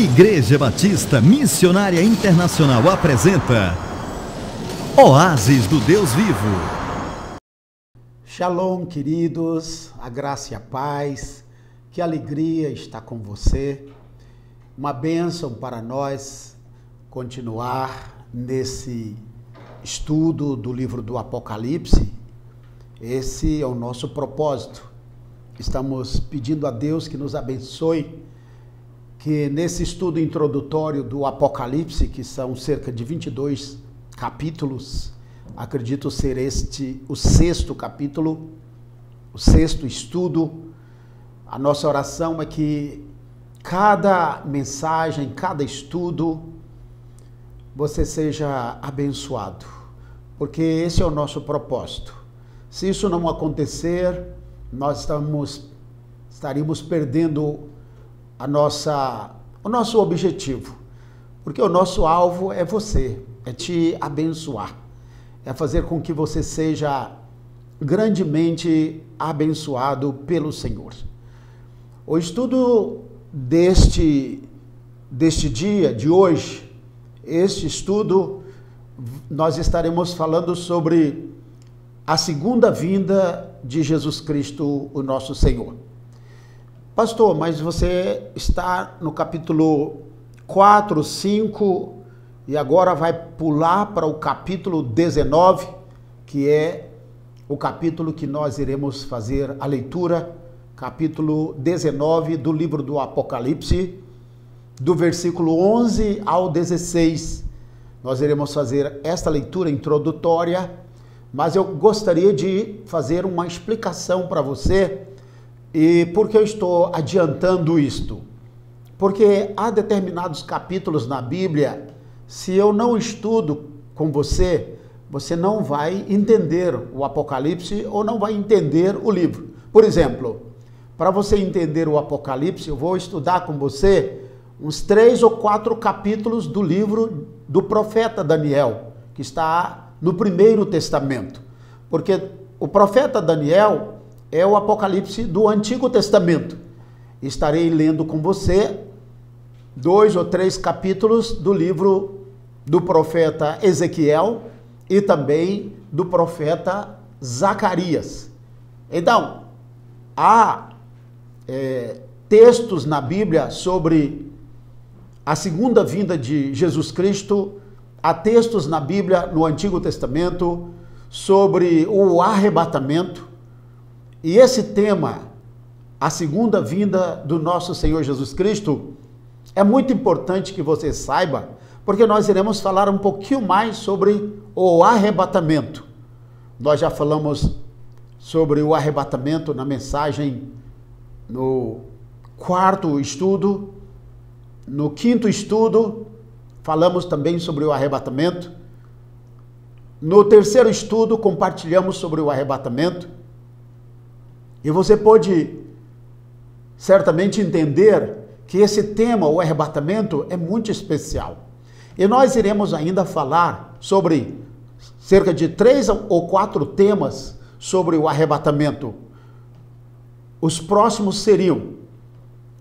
Igreja Batista Missionária Internacional apresenta Oásis do Deus Vivo. Shalom, queridos, a graça e a paz, que alegria estar com você. Uma bênção para nós continuar nesse estudo do livro do Apocalipse. Esse é o nosso propósito. Estamos pedindo a Deus que nos abençoe, que nesse estudo introdutório do Apocalipse, que são cerca de 22 capítulos, acredito ser este o sexto capítulo, o sexto estudo. A nossa oração é que cada mensagem, cada estudo, você seja abençoado, porque esse é o nosso propósito. Se isso não acontecer, nós estaríamos perdendo o nosso objetivo, porque o nosso alvo é você, é te abençoar, é fazer com que você seja grandemente abençoado pelo Senhor. O estudo deste dia, de hoje, este estudo, nós estaremos falando sobre a segunda vinda de Jesus Cristo, o nosso Senhor. Pastor, mas você está no capítulo 4, 5 e agora vai pular para o capítulo 19, que é o capítulo que nós iremos fazer a leitura, capítulo 19 do livro do Apocalipse, do versículo 11 ao 16. Nós iremos fazer esta leitura introdutória, mas eu gostaria de fazer uma explicação para você. E por que eu estou adiantando isto? Porque há determinados capítulos na Bíblia, se eu não estudo com você, você não vai entender o Apocalipse ou não vai entender o livro. Por exemplo, para você entender o Apocalipse, eu vou estudar com você uns 3 ou 4 capítulos do livro do profeta Daniel, que está no Primeiro Testamento. Porque o profeta Daniel é o Apocalipse do Antigo Testamento. Estarei lendo com você 2 ou 3 capítulos do livro do profeta Ezequiel e também do profeta Zacarias. Então, há textos na Bíblia sobre a segunda vinda de Jesus Cristo, há textos na Bíblia no Antigo Testamento sobre o arrebatamento. E esse tema, a segunda vinda do nosso Senhor Jesus Cristo, é muito importante que você saiba, porque nós iremos falar um pouquinho mais sobre o arrebatamento. Nós já falamos sobre o arrebatamento na mensagem no 4º estudo, no 5º estudo, falamos também sobre o arrebatamento. No 3º estudo, compartilhamos sobre o arrebatamento. E você pode certamente entender que esse tema, o arrebatamento, é muito especial. E nós iremos ainda falar sobre cerca de 3 ou 4 temas sobre o arrebatamento. Os próximos seriam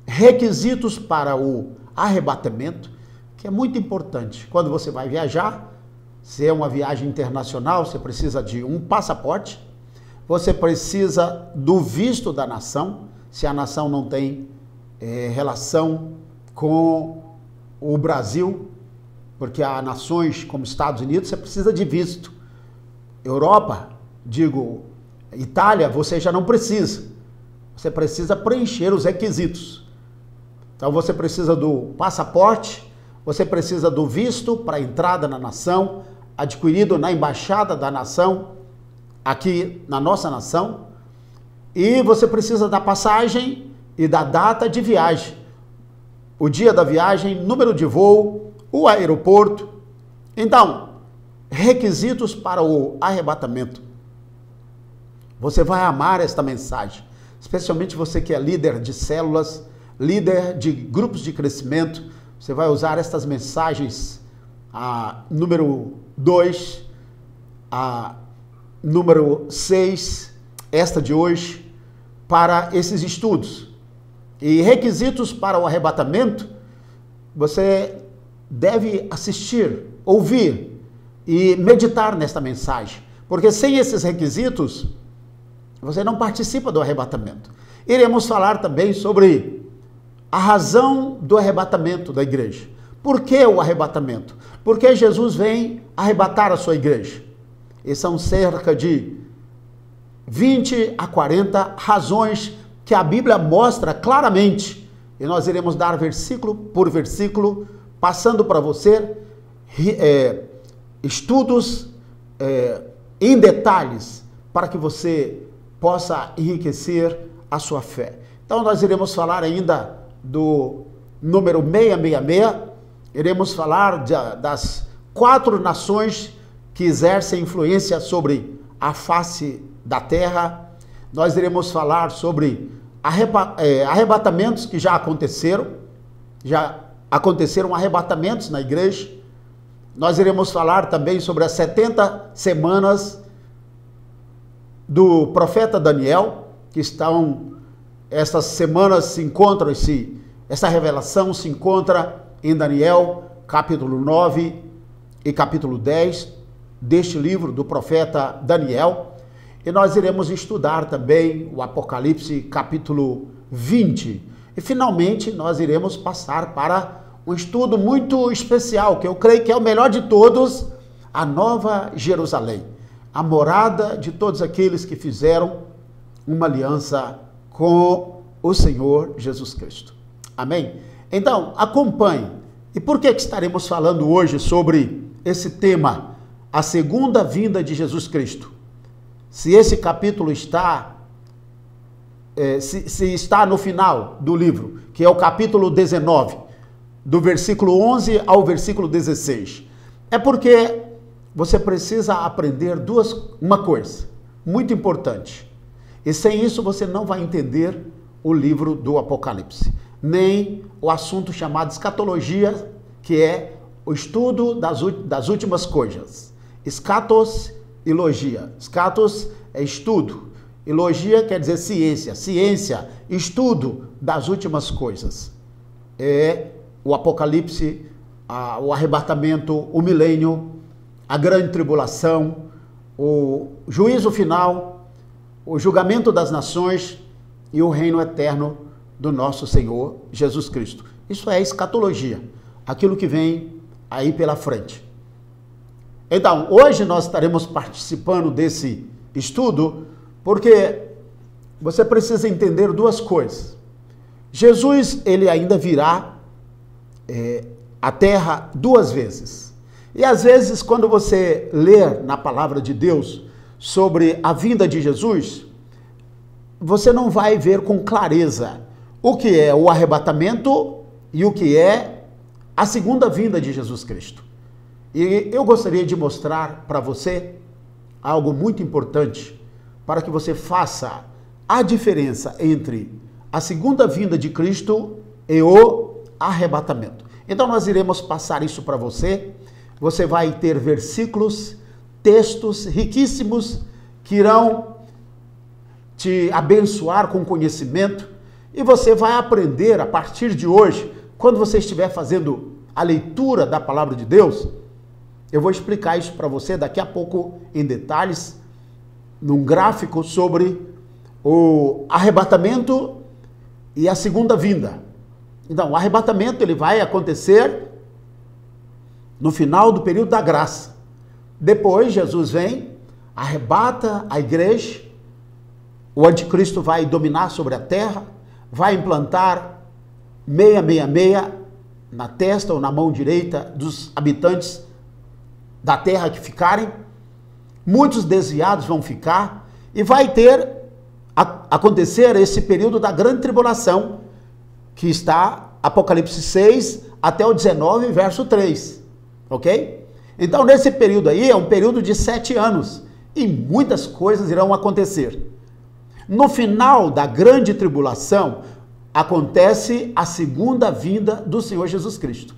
requisitos para o arrebatamento, que é muito importante. Quando você vai viajar, se é uma viagem internacional, você precisa de um passaporte. Você precisa do visto da nação, se a nação não tem relação com o Brasil, porque há nações como Estados Unidos, você precisa de visto. Europa, Itália, você já não precisa. Você precisa preencher os requisitos. Então você precisa do passaporte, você precisa do visto para entrada na nação, adquirido na embaixada da nação, aqui na nossa nação, e você precisa da passagem e da data de viagem, o dia da viagem, número de voo, o aeroporto. Então, requisitos para o arrebatamento. Você vai amar esta mensagem, especialmente você que é líder de células, líder de grupos de crescimento. Você vai usar estas mensagens, a número 2, a número 6, esta de hoje, para esses estudos. E requisitos para o arrebatamento você deve assistir, ouvir e meditar nesta mensagem, porque sem esses requisitos, você não participa do arrebatamento. Iremos falar também sobre a razão do arrebatamento da igreja. Por que o arrebatamento? Porque Jesus vem arrebatar a sua igreja. E são cerca de 20 a 40 razões que a Bíblia mostra claramente. E nós iremos dar versículo por versículo, passando para você estudos em detalhes, para que você possa enriquecer a sua fé. Então nós iremos falar ainda do número 666, iremos falar das 4 nações que exercem influência sobre a face da terra. Nós iremos falar sobre arrebatamentos que já aconteceram arrebatamentos na igreja. Nós iremos falar também sobre as 70 semanas do profeta Daniel, que essas semanas se encontram, essa revelação se encontra em Daniel, capítulo 9 e capítulo 10, deste livro do profeta Daniel. E nós iremos estudar também o Apocalipse, capítulo 20. E finalmente nós iremos passar para um estudo muito especial, que eu creio que é o melhor de todos, a Nova Jerusalém, a morada de todos aqueles que fizeram uma aliança com o Senhor Jesus Cristo. Amém? Então, acompanhe. E por que estaremos falando hoje sobre esse tema, a segunda vinda de Jesus Cristo? Se esse capítulo está no final do livro, que é o capítulo 19, do versículo 11 ao versículo 16, é porque você precisa aprender uma coisa muito importante. E sem isso você não vai entender o livro do Apocalipse, nem o assunto chamado escatologia, que é o estudo das últimas coisas. Escatos e logia. Escatos é estudo. E logia quer dizer ciência. Ciência, estudo das últimas coisas. É o Apocalipse, o arrebatamento, o milênio, a grande tribulação, o juízo final, o julgamento das nações e o reino eterno do nosso Senhor Jesus Cristo. Isso é escatologia, aquilo que vem aí pela frente. Então, hoje nós estaremos participando desse estudo porque você precisa entender 2 coisas. Jesus, ele ainda virá à terra 2 vezes. E às vezes, quando você lê na palavra de Deus sobre a vinda de Jesus, você não vai ver com clareza o que é o arrebatamento e o que é a segunda vinda de Jesus Cristo. E eu gostaria de mostrar para você algo muito importante para que você faça a diferença entre a segunda vinda de Cristo e o arrebatamento. Então nós iremos passar isso para você. Você vai ter versículos, textos riquíssimos que irão te abençoar com conhecimento e você vai aprender a partir de hoje, quando você estiver fazendo a leitura da palavra de Deus. Eu vou explicar isso para você daqui a pouco em detalhes, num gráfico sobre o arrebatamento e a segunda vinda. Então, o arrebatamento ele vai acontecer no final do período da graça. Depois, Jesus vem, arrebata a igreja, o anticristo vai dominar sobre a terra, vai implantar 666 na testa ou na mão direita dos habitantes da terra que ficarem. Muitos desviados vão ficar e vai acontecer esse período da grande tribulação, que está Apocalipse 6 até o 19, verso 3. Ok? Então, nesse período aí, é um período de 7 anos e muitas coisas irão acontecer. No final da grande tribulação, acontece a segunda vinda do Senhor Jesus Cristo.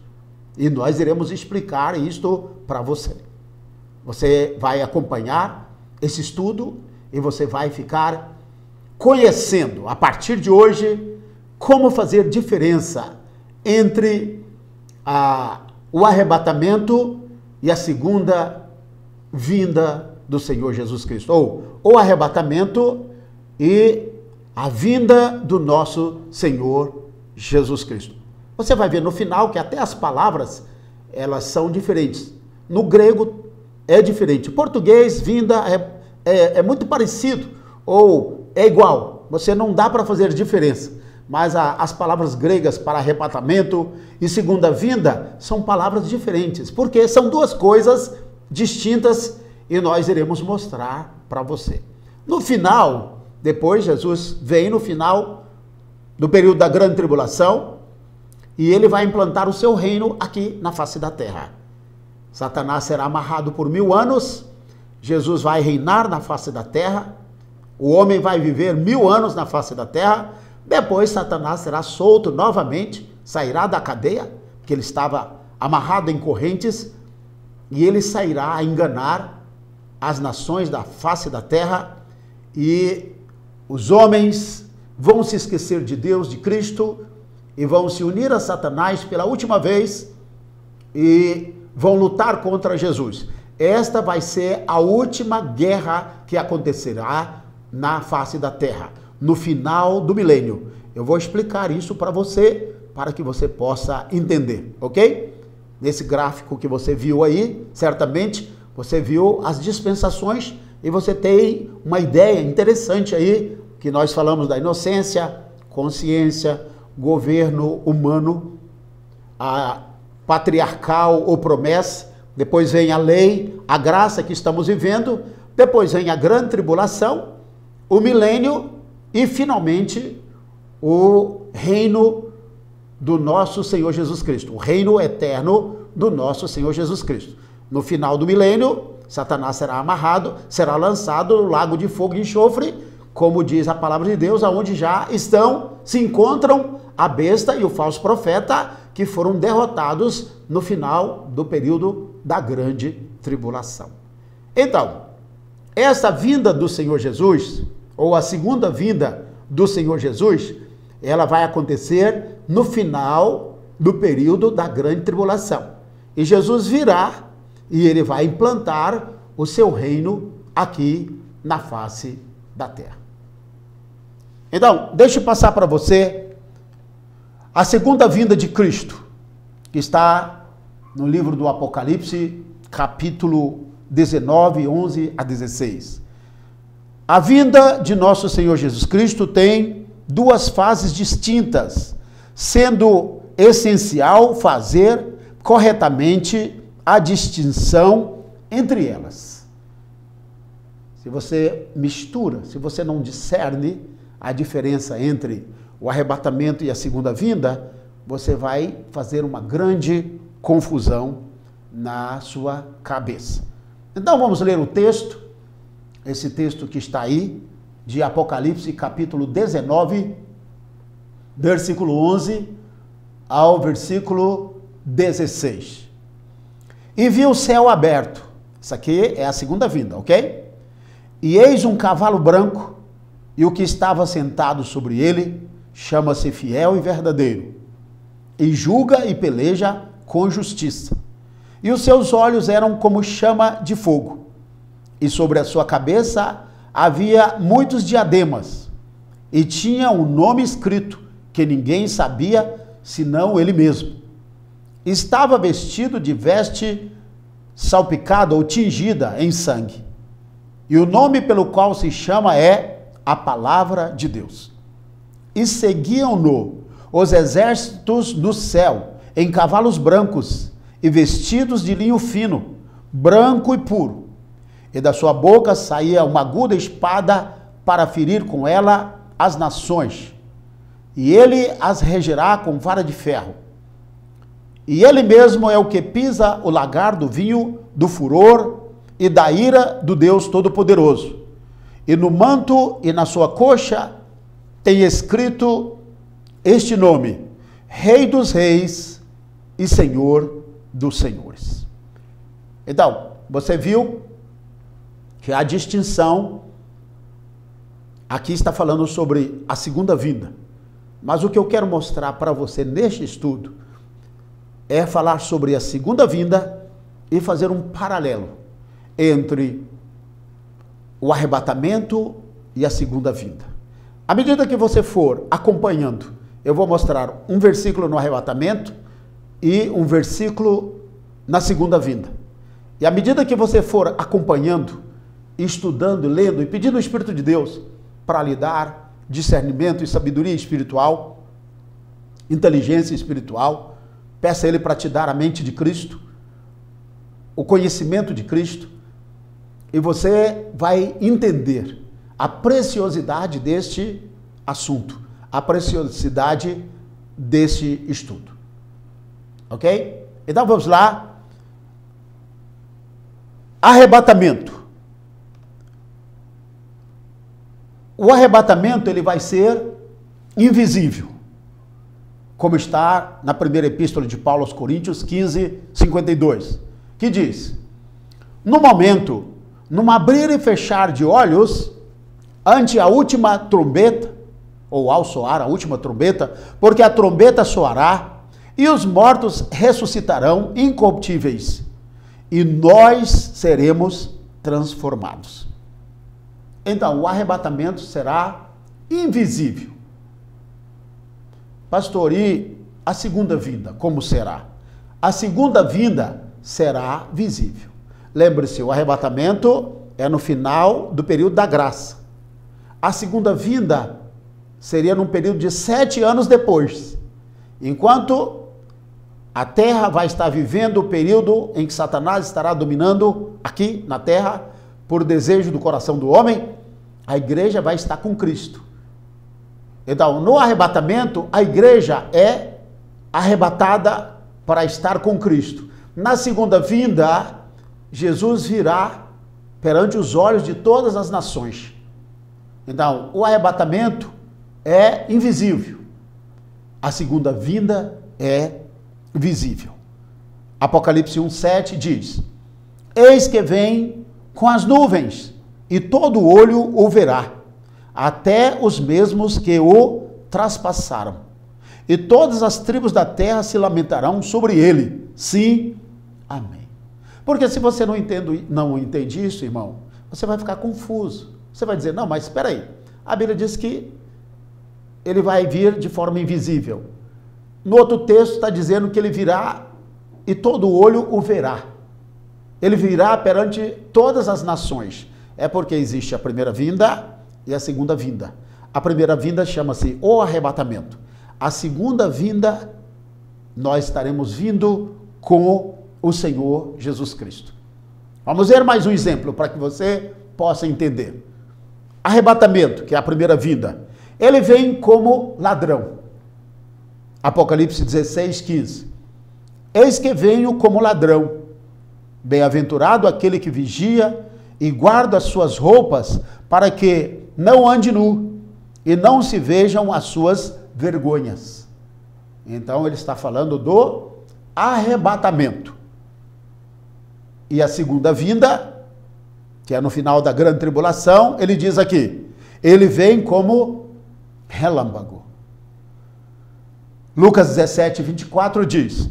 E nós iremos explicar isto para você. Você vai acompanhar esse estudo e você vai ficar conhecendo, a partir de hoje, como fazer diferença entre o arrebatamento e a segunda vinda do Senhor Jesus Cristo. Ou o arrebatamento e a vinda do nosso Senhor Jesus Cristo. Você vai ver no final que até as palavras, elas são diferentes. No grego é diferente. O português, vinda, é muito parecido ou é igual. Você não dá para fazer diferença. Mas as palavras gregas para arrebatamento e segunda vinda são palavras diferentes. Porque são duas coisas distintas e nós iremos mostrar para você. No final, depois Jesus vem no final do período da grande tribulação e ele vai implantar o seu reino aqui na face da terra. Satanás será amarrado por 1000 anos, Jesus vai reinar na face da terra, o homem vai viver 1000 anos na face da terra, depois Satanás será solto novamente, sairá da cadeia, porque ele estava amarrado em correntes, e ele sairá a enganar as nações da face da terra, e os homens vão se esquecer de Deus, de Cristo, e vão se unir a Satanás pela última vez, e vão lutar contra Jesus. Esta vai ser a última guerra que acontecerá na face da terra, no final do milênio. Eu vou explicar isso para você, para que você possa entender, ok? Nesse gráfico que você viu aí, certamente você viu as dispensações e você tem uma ideia interessante aí, que nós falamos da inocência, consciência, governo humano, a patriarcal ou promessa, depois vem a lei, a graça que estamos vivendo, depois vem a grande tribulação, o milênio e finalmente o reino do nosso Senhor Jesus Cristo, o reino eterno do nosso Senhor Jesus Cristo. No final do milênio, Satanás será amarrado, será lançado no lago de fogo e enxofre, como diz a palavra de Deus, aonde já se encontram a besta e o falso profeta, que foram derrotados no final do período da grande tribulação. Então, essa vinda do Senhor Jesus, ou a segunda vinda do Senhor Jesus, ela vai acontecer no final do período da grande tribulação. E Jesus virá e ele vai implantar o seu reino aqui na face da terra. Então, deixa eu passar para você a segunda vinda de Cristo, que está no livro do Apocalipse, capítulo 19, 11 a 16. A vinda de nosso Senhor Jesus Cristo tem duas fases distintas, sendo essencial fazer corretamente a distinção entre elas. Se você mistura, se você não discerne a diferença entre o arrebatamento e a segunda vinda, você vai fazer uma grande confusão na sua cabeça. Então vamos ler o texto, esse texto que está aí, de Apocalipse, capítulo 19, versículo 11 ao versículo 16. E vi o céu aberto. Isso aqui é a segunda vinda, ok? E eis um cavalo branco, e o que estava sentado sobre ele chama-se Fiel e Verdadeiro, e julga e peleja com justiça. E os seus olhos eram como chama de fogo, e sobre a sua cabeça havia muitos diademas, e tinha um nome escrito que ninguém sabia senão ele mesmo. Estava vestido de veste salpicada ou tingida em sangue, e o nome pelo qual se chama é a Palavra de Deus. E seguiam-no os exércitos do céu, em cavalos brancos, e vestidos de linho fino, branco e puro. E da sua boca saía uma aguda espada para ferir com ela as nações. E ele as regerá com vara de ferro. E ele mesmo é o que pisa o lagar do vinho, do furor e da ira do Deus Todo-Poderoso. E no manto e na sua coxa tem escrito este nome: Rei dos Reis e Senhor dos Senhores. Então, você viu que a distinção aqui está falando sobre a segunda vinda. Mas o que eu quero mostrar para você neste estudo é falar sobre a segunda vinda e fazer um paralelo entre o arrebatamento e a segunda vinda. À medida que você for acompanhando, eu vou mostrar um versículo no arrebatamento e um versículo na segunda vinda. E à medida que você for acompanhando, estudando, lendo e pedindo o Espírito de Deus para lhe dar discernimento e sabedoria espiritual, inteligência espiritual, peça a Ele para te dar a mente de Cristo, o conhecimento de Cristo, e você vai entender a preciosidade deste assunto, a preciosidade deste estudo. Ok? Então vamos lá. Arrebatamento. O arrebatamento ele vai ser invisível, como está na primeira epístola de Paulo aos Coríntios 15, 52, que diz: no momento, num abrir e fechar de olhos, ante a última trombeta, ou ao soar a última trombeta, porque a trombeta soará, e os mortos ressuscitarão incorruptíveis, e nós seremos transformados. Então, o arrebatamento será invisível. Pastor, e a segunda vinda, como será? A segunda vinda será visível. Lembre-se, o arrebatamento é no final do período da graça. A segunda vinda seria num período de 7 anos depois. Enquanto a terra vai estar vivendo o período em que Satanás estará dominando aqui na terra, por desejo do coração do homem, a igreja vai estar com Cristo. Então, no arrebatamento, a igreja é arrebatada para estar com Cristo. Na segunda vinda, Jesus virá perante os olhos de todas as nações. Então, o arrebatamento é invisível. A segunda vinda é visível. Apocalipse 1:7 diz: eis que vem com as nuvens, e todo olho o verá, até os mesmos que o traspassaram. E todas as tribos da terra se lamentarão sobre ele. Sim, amém. Porque se você não entende isso, irmão, você vai ficar confuso. Você vai dizer, não, mas espera aí. A Bíblia diz que ele vai vir de forma invisível. No outro texto está dizendo que ele virá e todo olho o verá. Ele virá perante todas as nações. É porque existe a primeira vinda e a segunda vinda. A primeira vinda chama-se o arrebatamento. A segunda vinda, nós estaremos vindo com o Senhor Jesus Cristo. Vamos ver mais um exemplo para que você possa entender. Arrebatamento, que é a primeira vinda. Ele vem como ladrão. Apocalipse 16:15. Eis que venho como ladrão. Bem-aventurado aquele que vigia e guarda as suas roupas, para que não ande nu e não se vejam as suas vergonhas. Então ele está falando do arrebatamento. E a segunda vinda, que é no final da grande tribulação, ele diz aqui, ele vem como relâmpago. Lucas 17:24 diz: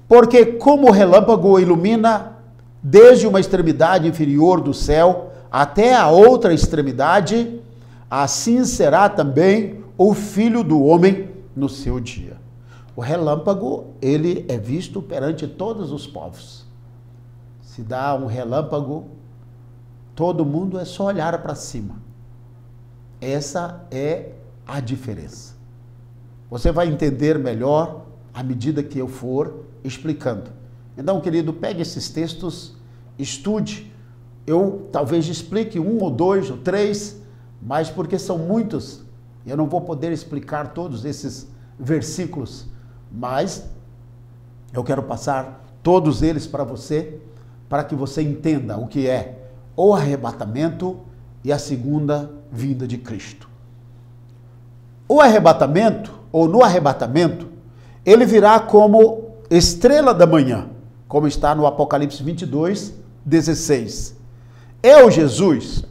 porque como o relâmpago ilumina desde uma extremidade inferior do céu até a outra extremidade, assim será também o Filho do Homem no seu dia. O relâmpago, ele é visto perante todos os povos. Se dá um relâmpago, todo mundo é só olhar para cima. Essa é a diferença. Você vai entender melhor à medida que eu for explicando. Então, querido, pegue esses textos, estude. Eu talvez explique 1 ou 2 ou 3, mas porque são muitos, eu não vou poder explicar todos esses versículos, mas eu quero passar todos eles para você, para que você entenda o que é o arrebatamento e a segunda vinda de Cristo. O arrebatamento, ou no arrebatamento, ele virá como estrela da manhã, como está no Apocalipse 22:16. Eu, Jesus,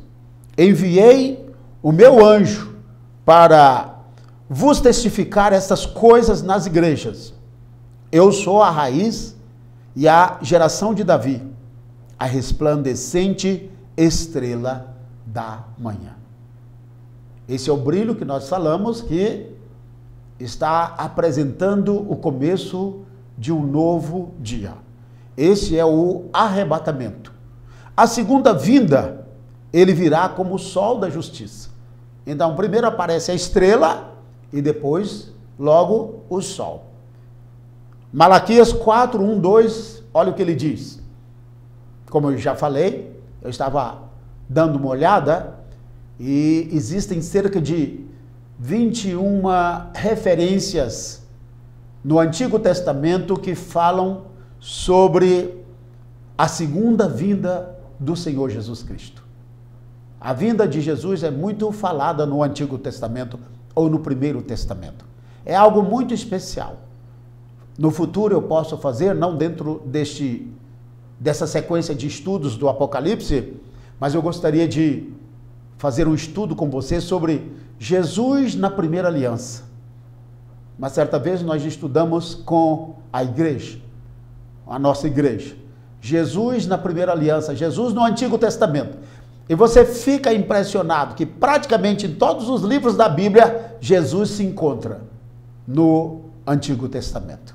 enviei o meu anjo para vos testificar essas coisas nas igrejas. Eu sou a raiz e a geração de Davi, a resplandecente estrela da manhã. Esse é o brilho que nós falamos, que está apresentando o começo de um novo dia. Esse é o arrebatamento. A segunda vinda, ele virá como o sol da justiça. Então, primeiro aparece a estrela e depois, logo, o sol. Malaquias 4, 1, 2, olha o que ele diz. Como eu já falei, eu estava dando uma olhada e existem cerca de 21 referências no Antigo Testamento que falam sobre a segunda vinda do Senhor Jesus Cristo. A vinda de Jesus é muito falada no Antigo Testamento ou no Primeiro Testamento. É algo muito especial. No futuro eu posso fazer, não dentro dessa sequência de estudos do Apocalipse, mas eu gostaria de fazer um estudo com você sobre Jesus na primeira aliança. Uma certa vez nós estudamos com a igreja, a nossa igreja. Jesus na primeira aliança, Jesus no Antigo Testamento. E você fica impressionado que praticamente em todos os livros da Bíblia, Jesus se encontra no Antigo Testamento.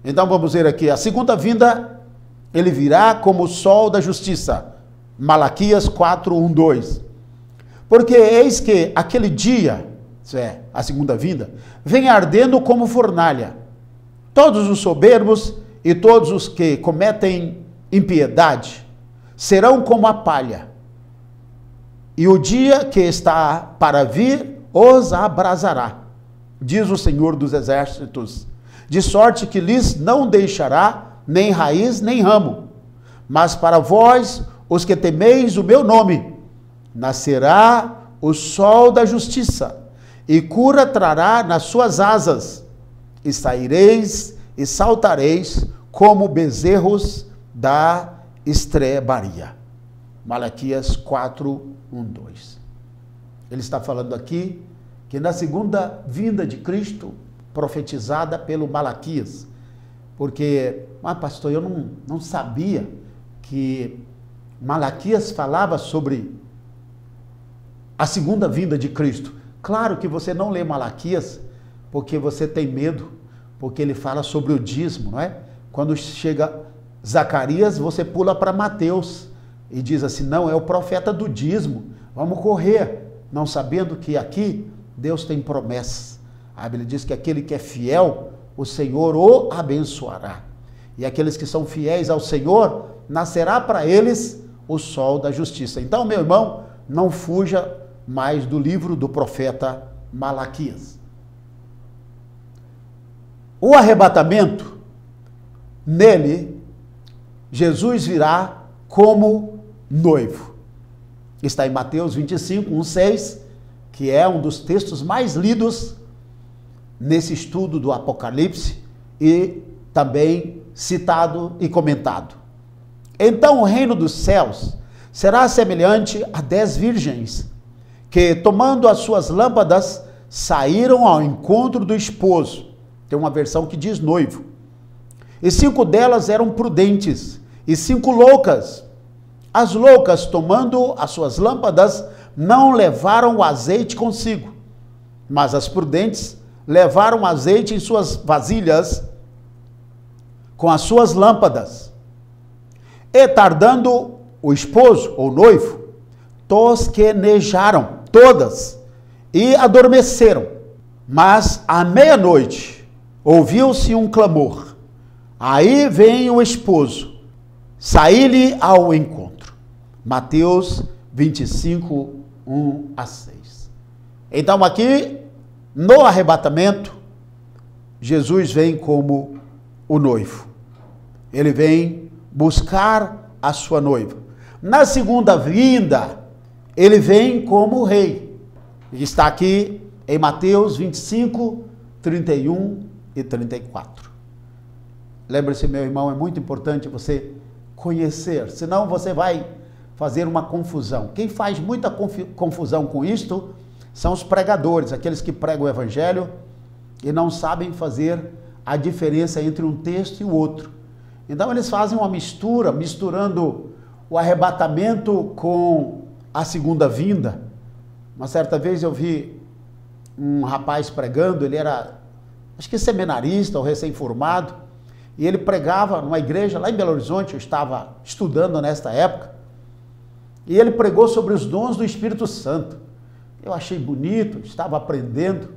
Então vamos ver aqui, a segunda vinda, ele virá como o sol da justiça. Malaquias 4, 1, 2. Porque eis que aquele dia, isso é, a segunda vinda, vem ardendo como fornalha. Todos os soberbos e todos os que cometem impiedade serão como a palha. E o dia que está para vir os abrasará, diz o Senhor dos Exércitos, de sorte que lhes não deixará nem raiz nem ramo. Mas para vós, os que temeis o meu nome, nascerá o sol da justiça, e cura trará nas suas asas, e saireis e saltareis como bezerros da estrebaria. Malaquias 4, 1, 2. Ele está falando aqui que na segunda vinda de Cristo, profetizada pelo Malaquias, porque, pastor, eu não sabia que Malaquias falava sobre a segunda vinda de Cristo. Claro que você não lê Malaquias porque você tem medo, porque ele fala sobre o dízimo, não é? Quando chega Zacarias, você pula para Mateus e diz assim, não, é o profeta do dízimo, vamos correr, não sabendo que aqui Deus tem promessas. A Bíblia diz que aquele que é fiel, o Senhor o abençoará. E aqueles que são fiéis ao Senhor, nascerá para eles o sol da justiça. Então, meu irmão, não fuja mais do livro do profeta Malaquias. O arrebatamento, nele, Jesus virá como noivo. Está em Mateus 25, 1, 6, que é um dos textos mais lidos nesse estudo do Apocalipse e também citado e comentado. Então o reino dos céus será semelhante a 10 virgens que, tomando as suas lâmpadas, saíram ao encontro do esposo. Tem uma versão que diz noivo. E 5 delas eram prudentes e 5 loucas. As loucas, tomando as suas lâmpadas, não levaram o azeite consigo, mas as prudentes levaram azeite em suas vasilhas com as suas lâmpadas. E tardando o esposo, ou noivo, tosquenejaram todas e adormeceram. Mas à meia-noite ouviu-se um clamor. Aí vem o esposo, saí-lhe ao encontro. Mateus 25, 1 a 6. Então aqui, no arrebatamento, Jesus vem como o noivo. Ele vem buscar a sua noiva. Na segunda vinda, ele vem como o rei. Está aqui em Mateus 25, 31 e 34. Lembre-se, meu irmão, é muito importante você conhecer, senão você vai fazer uma confusão. Quem faz muita confusão com isto são os pregadores, aqueles que pregam o evangelho e não sabem fazer a diferença entre um texto e o outro. Então eles fazem uma mistura, misturando o arrebatamento com a segunda vinda. Uma certa vez eu vi um rapaz pregando, ele era, acho que seminarista ou recém-formado, e ele pregava numa igreja lá em Belo Horizonte, eu estava estudando nesta época, e ele pregou sobre os dons do Espírito Santo. Eu achei bonito, estava aprendendo,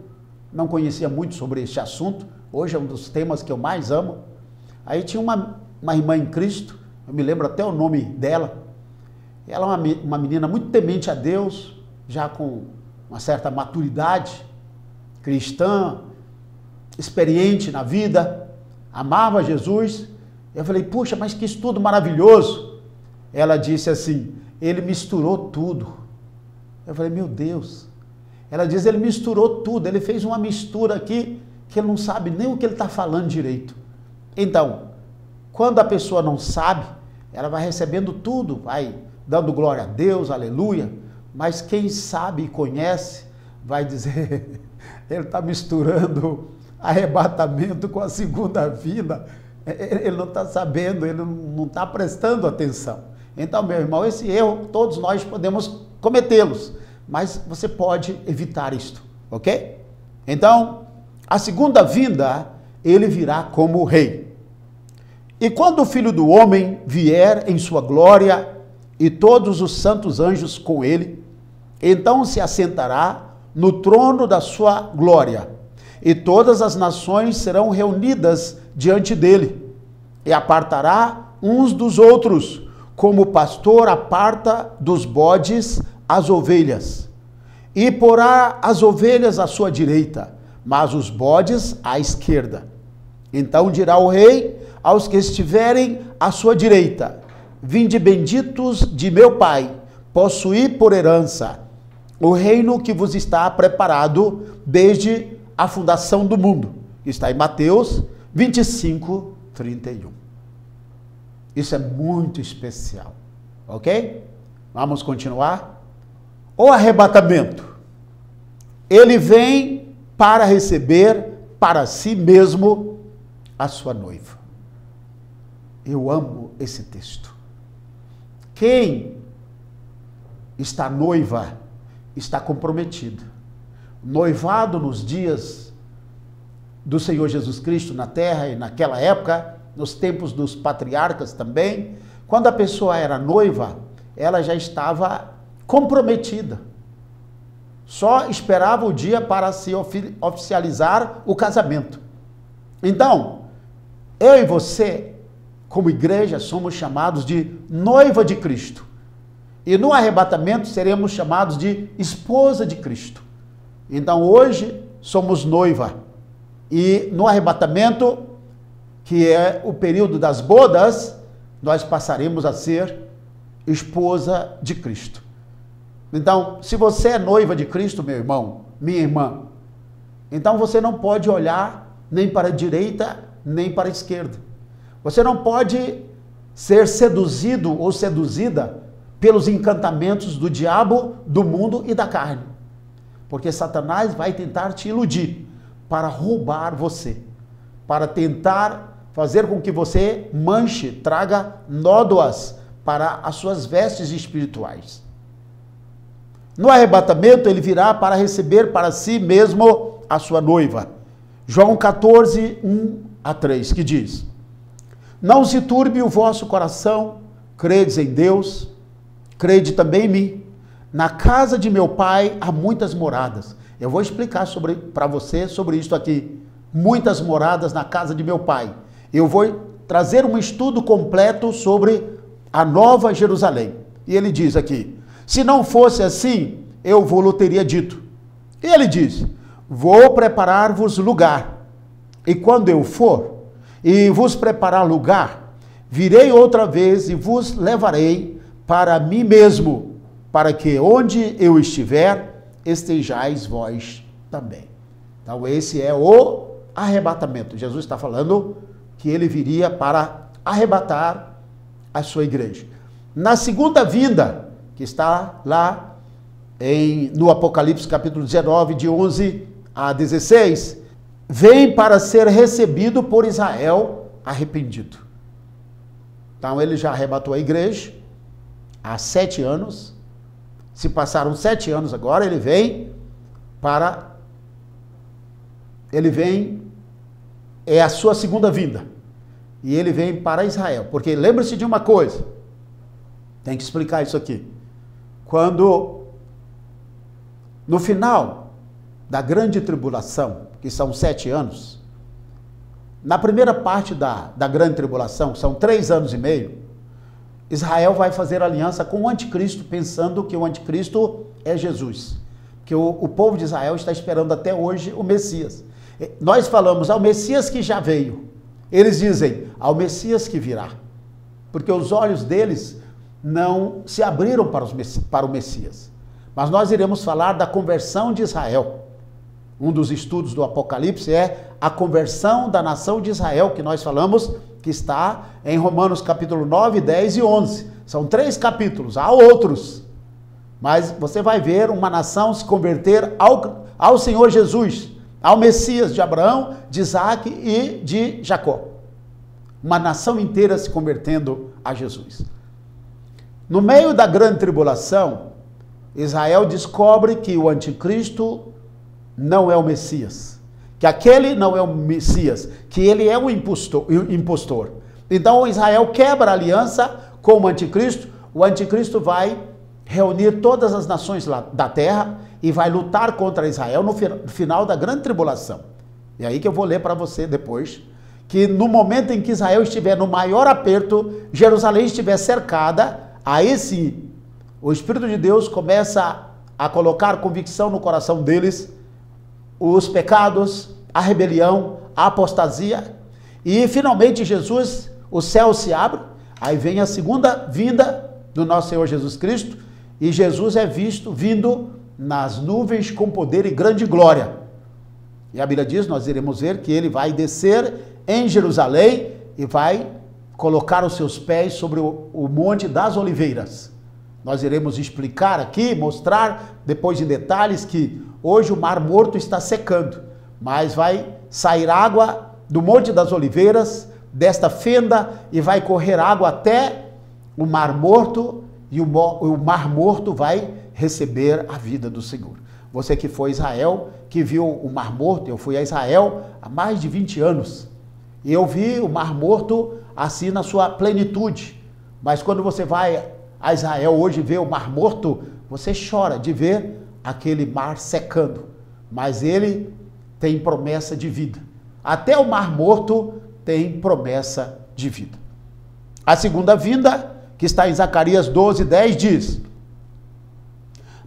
não conhecia muito sobre este assunto, hoje é um dos temas que eu mais amo. Aí tinha uma irmã em Cristo, eu me lembro até o nome dela, ela é uma menina muito temente a Deus, já com uma certa maturidade cristã, experiente na vida, amava Jesus. Eu falei, puxa, mas que estudo maravilhoso. Ela disse assim, ele misturou tudo. Eu falei, meu Deus. Ela diz, ele misturou tudo, ele fez uma mistura aqui que ele não sabe nem o que ele está falando direito. Então, quando a pessoa não sabe, ela vai recebendo tudo, vai dando glória a Deus, aleluia, mas quem sabe e conhece vai dizer, ele está misturando arrebatamento com a segunda vinda, ele não está sabendo, ele não está prestando atenção. Então, meu irmão, esse erro todos nós podemos cometê-los, mas você pode evitar isto, ok? Então, a segunda vinda, ele virá como rei. E quando o Filho do Homem vier em sua glória e todos os santos anjos com ele, então se assentará no trono da sua glória, e todas as nações serão reunidas diante dele, e apartará uns dos outros, como o pastor aparta dos bodes as ovelhas, e porá as ovelhas à sua direita, mas os bodes à esquerda. Então dirá o rei aos que estiverem à sua direita, vinde benditos de meu Pai, possuí por herança o reino que vos está preparado desde a fundação do mundo. Está em Mateus 25, 31. Isso é muito especial, ok? Vamos continuar? O arrebatamento. Ele vem para receber para si mesmo a sua noiva. Eu amo esse texto. Quem está noiva está comprometido. Noivado nos dias do Senhor Jesus Cristo na terra e naquela época, nos tempos dos patriarcas também, quando a pessoa era noiva, ela já estava comprometida. Só esperava o dia para se oficializar o casamento. Então, eu e você, como igreja, somos chamados de noiva de Cristo. E no arrebatamento seremos chamados de esposa de Cristo. Então hoje somos noiva. E no arrebatamento, que é o período das bodas, nós passaremos a ser esposa de Cristo. Então, se você é noiva de Cristo, meu irmão, minha irmã, então você não pode olhar nem para a direita, nem para a esquerda. Você não pode ser seduzido ou seduzida pelos encantamentos do diabo, do mundo e da carne. Porque Satanás vai tentar te iludir para roubar você, para tentar fazer com que você manche, traga nódoas para as suas vestes espirituais. No arrebatamento, ele virá para receber para si mesmo a sua noiva. João 14, 1 a 3, que diz: não se turbe o vosso coração, credes em Deus, crede também em mim. Na casa de meu pai há muitas moradas. Eu vou explicar para você sobre isso aqui. Muitas moradas na casa de meu pai. Eu vou trazer um estudo completo sobre a Nova Jerusalém. E ele diz aqui, se não fosse assim, eu vou-lhe teria dito. E ele diz, vou preparar-vos lugar. E quando eu for e vos preparar lugar, virei outra vez e vos levarei para mim mesmo, para que onde eu estiver, estejais vós também. Então esse é o arrebatamento. Jesus está falando que ele viria para arrebatar a sua igreja. Na segunda vinda, que está lá no Apocalipse capítulo 19, de 11 a 16, vem para ser recebido por Israel arrependido. Então ele já arrebatou a igreja há 7 anos. Se passaram 7 anos agora, ele vem, é a sua segunda vinda. E ele vem para Israel. Porque lembre-se de uma coisa, tem que explicar isso aqui. Quando, no final da grande tribulação, que são 7 anos, na primeira parte da grande tribulação, são 3 anos e meio, Israel vai fazer aliança com o anticristo, pensando que o anticristo é Jesus. Que o povo de Israel está esperando até hoje o Messias. Nós falamos ao Messias que já veio. Eles dizem ao Messias que virá. Porque os olhos deles não se abriram para o Messias. Mas nós iremos falar da conversão de Israel. Um dos estudos do Apocalipse é a conversão da nação de Israel, que nós falamos que está em Romanos capítulo 9, 10 e 11. São 3 capítulos, há outros. Mas você vai ver uma nação se converter ao Senhor Jesus, ao Messias de Abraão, de Isaac e de Jacó. Uma nação inteira se convertendo a Jesus. No meio da grande tribulação, Israel descobre que o anticristo não é o Messias, que aquele não é o Messias, que ele é um impostor. Então Israel quebra a aliança com o anticristo. O anticristo vai reunir todas as nações da terra e vai lutar contra Israel no final da grande tribulação. E aí que eu vou ler para você depois, que no momento em que Israel estiver no maior aperto, Jerusalém estiver cercada, aí sim o Espírito de Deus começa a colocar convicção no coração deles, os pecados, a rebelião, a apostasia, e finalmente Jesus, o céu se abre, aí vem a segunda vinda do nosso Senhor Jesus Cristo, e Jesus é visto vindo nas nuvens com poder e grande glória. E a Bíblia diz, nós iremos ver que ele vai descer em Jerusalém e vai colocar os seus pés sobre o Monte das Oliveiras. Nós iremos explicar aqui, mostrar depois em detalhes que hoje o Mar Morto está secando, mas vai sair água do Monte das Oliveiras, desta fenda, e vai correr água até o Mar Morto, e o Mar Morto vai receber a vida do Senhor. Você que foi a Israel, que viu o Mar Morto, eu fui a Israel há mais de 20 anos, e eu vi o Mar Morto assim na sua plenitude, mas quando você vai a Israel hoje ver o Mar Morto, você chora de ver aquele mar secando, mas ele tem promessa de vida. Até o Mar Morto tem promessa de vida. A segunda vinda, que está em Zacarias 12, 10, diz: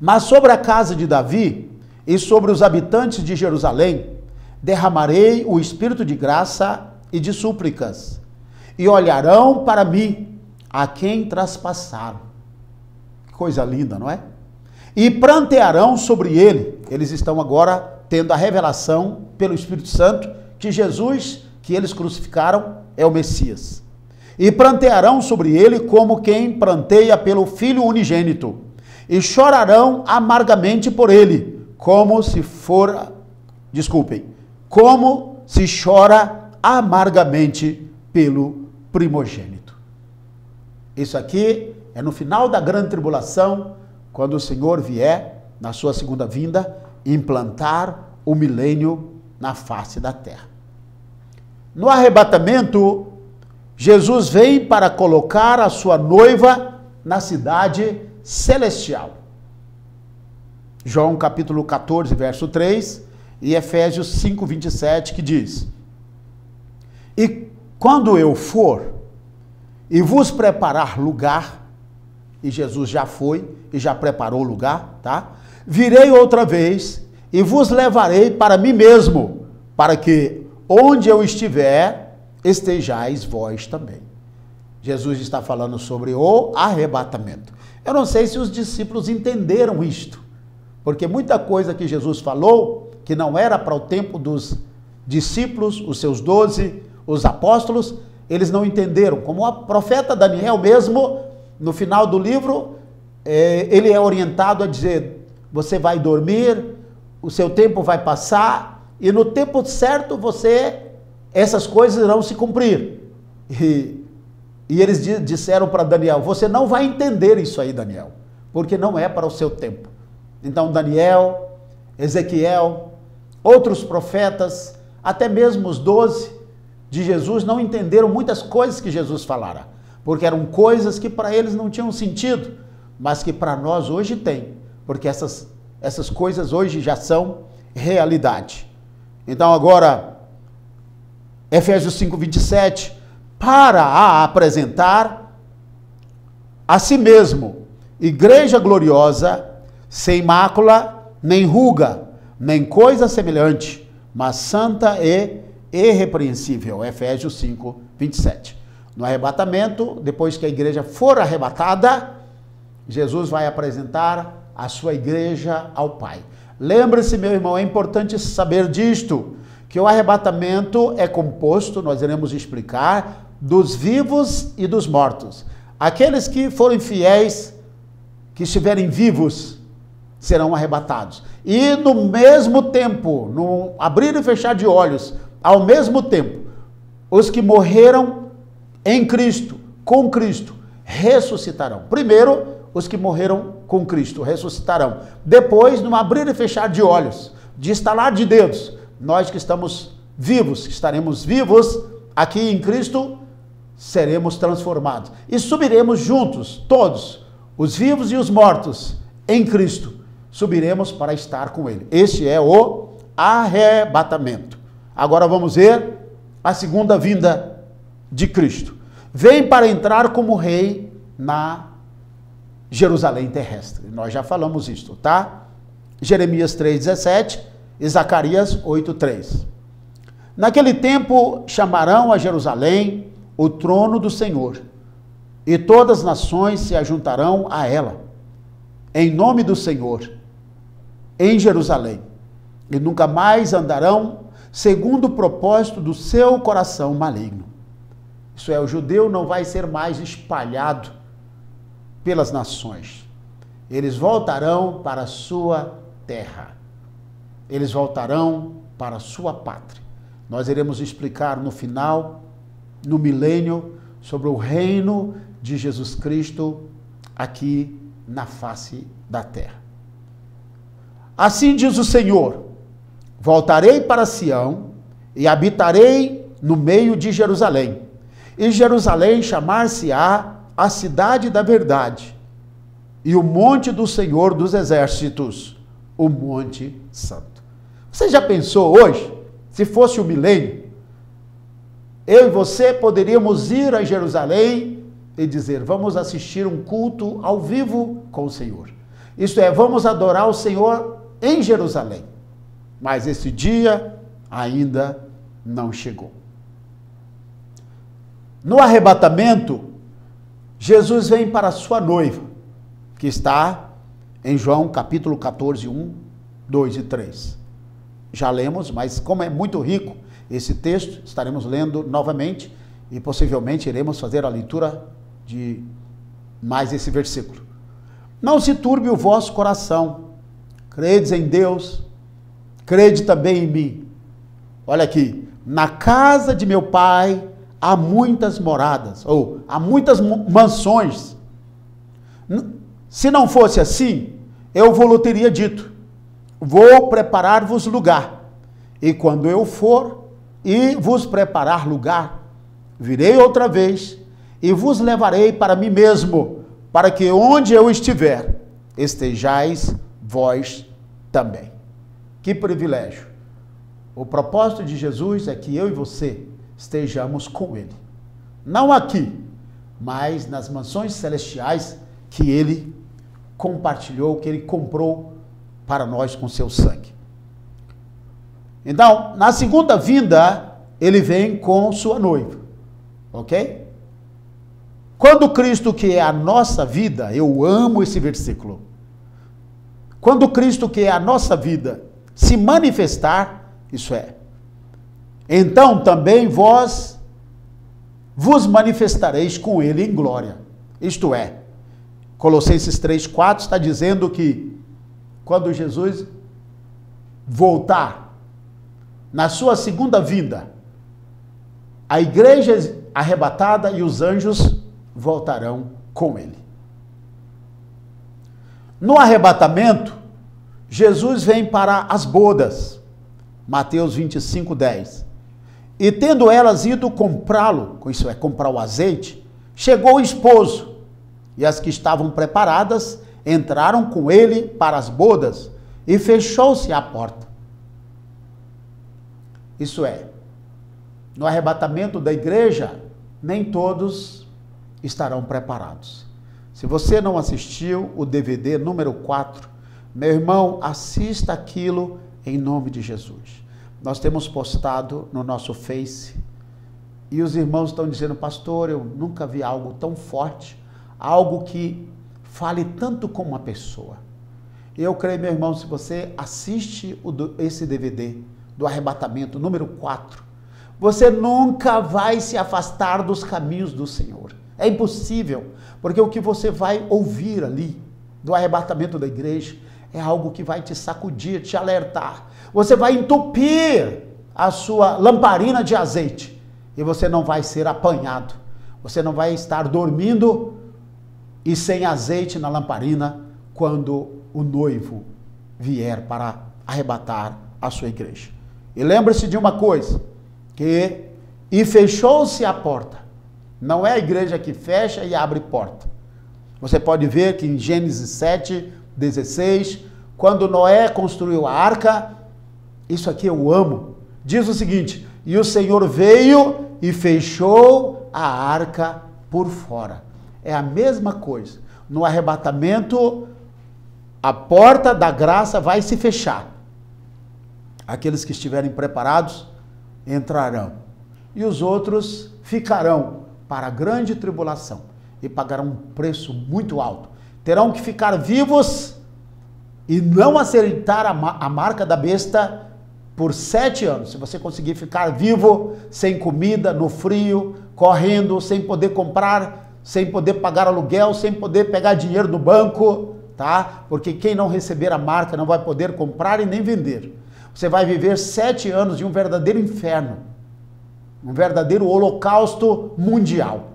mas sobre a casa de Davi e sobre os habitantes de Jerusalém, derramarei o espírito de graça e de súplicas, e olharão para mim a quem traspassaram. Que coisa linda, não é? E prantearão sobre ele. Eles estão agora tendo a revelação pelo Espírito Santo que Jesus, que eles crucificaram, é o Messias. E prantearão sobre ele como quem pranteia pelo Filho unigênito, e chorarão amargamente por ele, como se chora amargamente pelo primogênito. Isso aqui é no final da grande tribulação, quando o Senhor vier, na sua segunda vinda, implantar o milênio na face da terra. No arrebatamento, Jesus vem para colocar a sua noiva na cidade celestial. João capítulo 14, verso 3, e Efésios 5, 27, que diz: e quando eu for e vos preparar lugar, e Jesus já foi e já preparou o lugar, tá? Virei outra vez e vos levarei para mim mesmo, para que onde eu estiver, estejais vós também. Jesus está falando sobre o arrebatamento. Eu não sei se os discípulos entenderam isto, porque muita coisa que Jesus falou, que não era para o tempo dos discípulos, os seus 12, os apóstolos, eles não entenderam. Como o profeta Daniel mesmo, no final do livro, ele é orientado a dizer: você vai dormir, o seu tempo vai passar, e no tempo certo essas coisas irão se cumprir. E eles disseram para Daniel, você não vai entender isso aí, Daniel, porque não é para o seu tempo. Então Daniel, Ezequiel, outros profetas, até mesmo os 12 de Jesus não entenderam muitas coisas que Jesus falara, porque eram coisas que para eles não tinham sentido, mas que para nós hoje tem, porque essas coisas hoje já são realidade. Então agora, Efésios 5:27, para a apresentar a si mesmo, igreja gloriosa, sem mácula, nem ruga, nem coisa semelhante, mas santa e irrepreensível. Efésios 5:27. No arrebatamento, depois que a igreja for arrebatada, Jesus vai apresentar a sua igreja ao Pai. Lembre-se, meu irmão, é importante saber disto, que o arrebatamento é composto, nós iremos explicar, dos vivos e dos mortos. Aqueles que forem fiéis, que estiverem vivos, serão arrebatados. E no mesmo tempo, no abrir e fechar de olhos, ao mesmo tempo, os que morreram em Cristo, com Cristo, ressuscitarão. Primeiro, os que morreram com Cristo ressuscitarão. Depois, no abrir e fechar de olhos, de estalar de dedos, nós que estamos vivos, que estaremos vivos aqui em Cristo, seremos transformados. E subiremos juntos, todos, os vivos e os mortos, em Cristo, subiremos para estar com Ele. Este é o arrebatamento. Agora vamos ver a segunda vinda de Cristo. Vem para entrar como rei na Jerusalém terrestre. Nós já falamos isto, tá? Jeremias 3:17 e Zacarias 8:3. Naquele tempo chamarão a Jerusalém o trono do Senhor, e todas as nações se ajuntarão a ela, em nome do Senhor, em Jerusalém, e nunca mais andarão segundo o propósito do seu coração maligno. Isso é, o judeu não vai ser mais espalhado pelas nações. Eles voltarão para a sua terra. Eles voltarão para a sua pátria. Nós iremos explicar no final, no milênio, sobre o reino de Jesus Cristo aqui na face da terra. Assim diz o Senhor: voltarei para Sião e habitarei no meio de Jerusalém. E Jerusalém chamar-se-á a cidade da verdade, e o monte do Senhor dos exércitos, o monte santo. Você já pensou hoje, se fosse o milênio, eu e você poderíamos ir a Jerusalém e dizer, vamos assistir um culto ao vivo com o Senhor. Isto é, vamos adorar o Senhor em Jerusalém. Mas esse dia ainda não chegou. No arrebatamento, Jesus vem para a sua noiva, que está em João capítulo 14, 1, 2 e 3. Já lemos, mas como é muito rico esse texto, estaremos lendo novamente e possivelmente iremos fazer a leitura de mais esse versículo. Não se turbe o vosso coração, credes em Deus, crede também em mim. Olha aqui, na casa de meu pai há muitas moradas, ou há muitas mansões. Se não fosse assim, eu vos teria dito, vou preparar-vos lugar, e quando eu for e vos preparar lugar, virei outra vez e vos levarei para mim mesmo, para que onde eu estiver, estejais vós também. Que privilégio! O propósito de Jesus é que eu e você estejamos com Ele. Não aqui, mas nas mansões celestiais que Ele compartilhou, que Ele comprou para nós com seu sangue. Então, na segunda vinda, Ele vem com sua noiva. Ok? Quando Cristo, que é a nossa vida, eu amo esse versículo. Quando Cristo, que é a nossa vida, se manifestar, isso é, então também vós vos manifestareis com Ele em glória. Isto é, Colossenses 3:4 está dizendo que quando Jesus voltar, na sua segunda vinda, a igreja arrebatada e os anjos voltarão com ele. No arrebatamento, Jesus vem para as bodas, Mateus 25, 10. E tendo elas ido comprá-lo, isso é, comprar o azeite, chegou o esposo, e as que estavam preparadas entraram com ele para as bodas, e fechou-se a porta. Isso é, no arrebatamento da igreja, nem todos estarão preparados. Se você não assistiu o DVD número 4, meu irmão, assista aquilo em nome de Jesus. Nós temos postado no nosso Face e os irmãos estão dizendo: pastor, eu nunca vi algo tão forte, algo que fale tanto com uma pessoa. Eu creio, meu irmão, se você assiste esse DVD do arrebatamento número 4, você nunca vai se afastar dos caminhos do Senhor. É impossível, porque o que você vai ouvir ali do arrebatamento da igreja é algo que vai te sacudir, te alertar. Você vai entupir a sua lamparina de azeite e você não vai ser apanhado. Você não vai estar dormindo e sem azeite na lamparina quando o noivo vier para arrebatar a sua igreja. E lembre-se de uma coisa, e fechou-se a porta. Não é a igreja que fecha e abre porta. Você pode ver que em Gênesis 7, 16, quando Noé construiu a arca, isso aqui eu amo, diz o seguinte: e o Senhor veio e fechou a arca por fora. É a mesma coisa. No arrebatamento, a porta da graça vai se fechar. Aqueles que estiverem preparados entrarão. E os outros ficarão para a grande tribulação e pagarão um preço muito alto. Terão que ficar vivos e não aceitar a marca da besta por 7 anos. Se você conseguir ficar vivo, sem comida, no frio, correndo, sem poder comprar, sem poder pagar aluguel, sem poder pegar dinheiro do banco, tá? Porque quem não receber a marca não vai poder comprar e nem vender. Você vai viver 7 anos de um verdadeiro inferno, um verdadeiro holocausto mundial.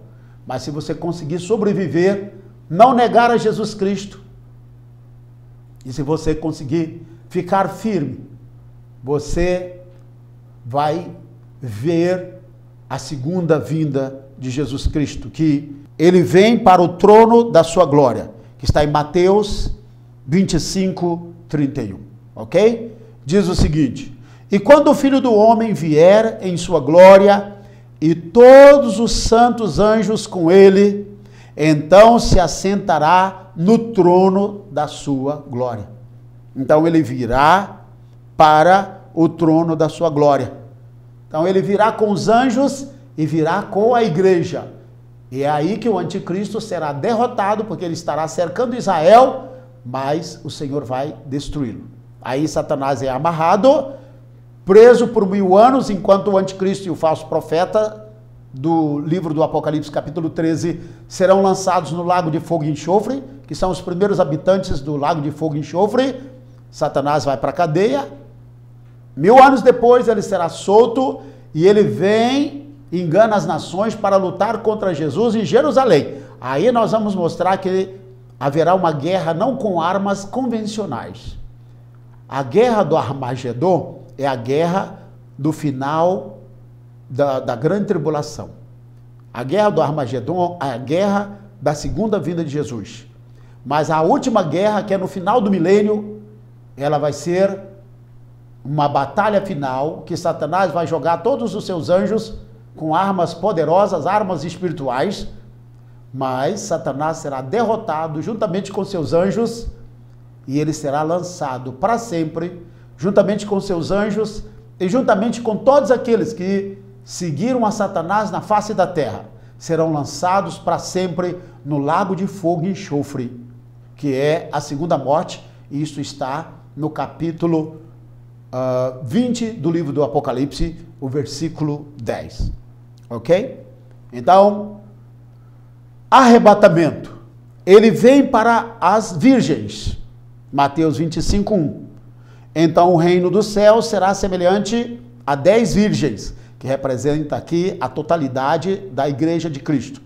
Mas se você conseguir sobreviver, não negar a Jesus Cristo, e se você conseguir ficar firme, você vai ver a segunda vinda de Jesus Cristo, que ele vem para o trono da sua glória, que está em Mateus 25, 31, ok? Diz o seguinte: e quando o Filho do Homem vier em sua glória, e todos os santos anjos com ele, então se assentará no trono da sua glória. Então ele virá para o trono da sua glória. Então ele virá com os anjos e virá com a igreja. E é aí que o anticristo será derrotado, porque ele estará cercando Israel, mas o Senhor vai destruí-lo. Aí Satanás é amarrado, preso por 1000 anos, enquanto o anticristo e o falso profeta do livro do Apocalipse, capítulo 13, serão lançados no lago de fogo e enxofre, que são os primeiros habitantes do lago de fogo e enxofre. Satanás vai para a cadeia. 1000 anos depois ele será solto e ele vem, engana as nações para lutar contra Jesus em Jerusalém. Aí nós vamos mostrar que haverá uma guerra não com armas convencionais. A guerra do Armagedon é a guerra do final da grande tribulação. A guerra do Armagedon é a guerra da segunda vinda de Jesus. Mas a última guerra, que é no final do milênio, ela vai ser uma batalha final, que Satanás vai jogar todos os seus anjos com armas poderosas, armas espirituais, mas Satanás será derrotado juntamente com seus anjos e ele será lançado para sempre, juntamente com seus anjos e juntamente com todos aqueles que seguiram a Satanás na face da terra, serão lançados para sempre no lago de fogo e enxofre, que é a segunda morte, e isso está no capítulo 20 do livro do Apocalipse, o versículo 10. Ok? Então, arrebatamento. Ele vem para as virgens. Mateus 25, 1. Então o reino do céu será semelhante a 10 virgens, que representa aqui a totalidade da igreja de Cristo,